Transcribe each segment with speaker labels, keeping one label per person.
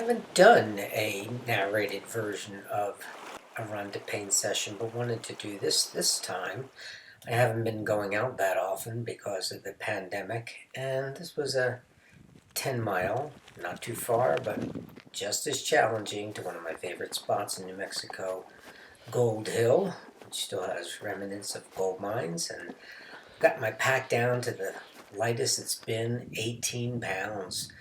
Speaker 1: haven't done a narrated version of a run to pain session, but wanted to do this time. I haven't been going out that often because of the pandemic, and this was a 10 mile, not too far, but just as challenging, to one of my favorite spots in New Mexico, Gold Hill, which still has remnants of gold mines, and got my pack down to the lightest it's been, 18 pounds.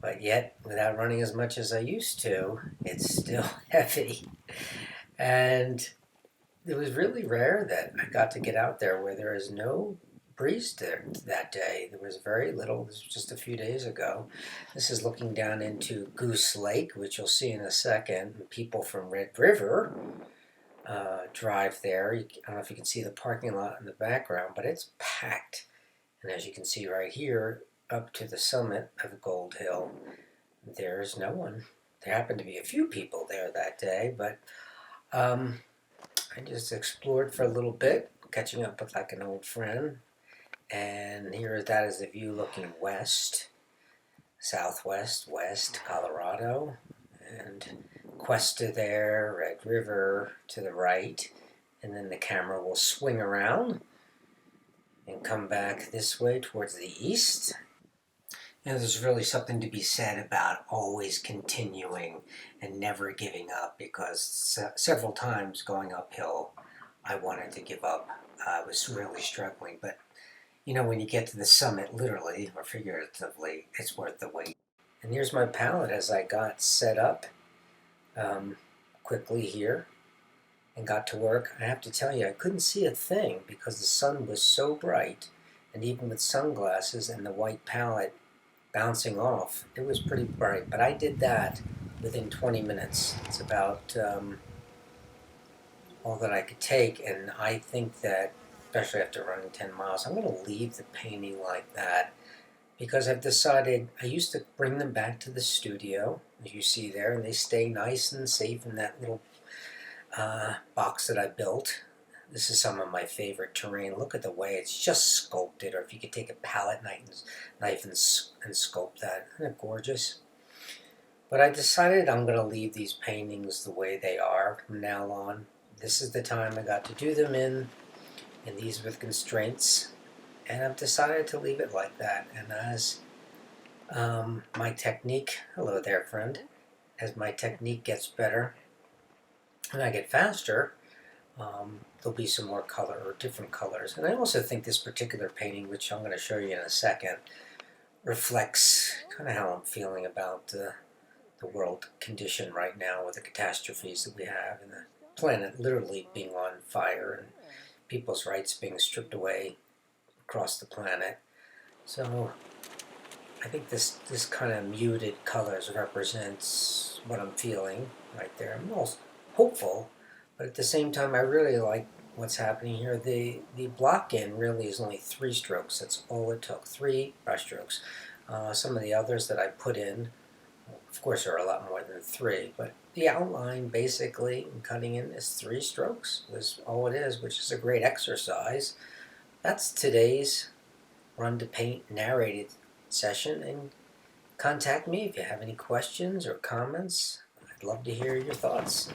Speaker 1: But yet, without running as much as I used to, it's still heavy. And it was really rare that I got to get out there where there is no breeze there that day. There was very little. This was just a few days ago. This is looking down into Goose Lake, which you'll see in a second. People from Red River drive there. I don't know if you can see the parking lot in the background, but it's packed. And as you can see right here, up to the summit of Gold Hill, there's no one. There happened to be a few people there that day, but I just explored for a little bit, catching up with like an old friend. And here that is the view looking west, southwest, west, Colorado, and Cuesta there, Red River to the right, and then the camera will swing around and come back this way towards the east. There's really something to be said about always continuing and never giving up, because several times going uphill I wanted to give up. I was really struggling, but you know, when you get to the summit, literally or figuratively, it's worth the wait. And here's my palette as I got set up quickly here and got to work. I have to tell you, I couldn't see a thing because the sun was so bright, and even with sunglasses and the white palette bouncing off, it was pretty bright. But I did that within 20 minutes. It's about all that I could take, and I think that, especially after running 10 miles, I'm going to leave the painting like that, because I've decided I used to bring them back to the studio, as you see there, and they stay nice and safe in that little box that I built. This is some of my favorite terrain. Look at the way it's just sculpted, or if you could take a palette knife and sculpt that. Isn't it gorgeous? But I decided I'm going to leave these paintings the way they are from now on. This is the time I got to do them in, and these with constraints, and I've decided to leave it like that. And as my technique, hello there friend, as my technique gets better and I get faster, there'll be some more color or different colors. And I also think this particular painting, which I'm going to show you in a second, reflects kind of how I'm feeling about the world condition right now, with the catastrophes that we have and the planet literally being on fire and people's rights being stripped away across the planet. So I think this kind of muted colors represents what I'm feeling right there. I'm most hopeful, but at the same time I really like what's happening here. The block in really is only 3 strokes. That's all it took, 3 brush strokes. Some of the others that I put in, of course, are a lot more than 3, but the outline basically in cutting in is 3 strokes. Is all it is, which is a great exercise. That's today's Run to Paint narrated session, and contact me if you have any questions or comments. I'd love to hear your thoughts.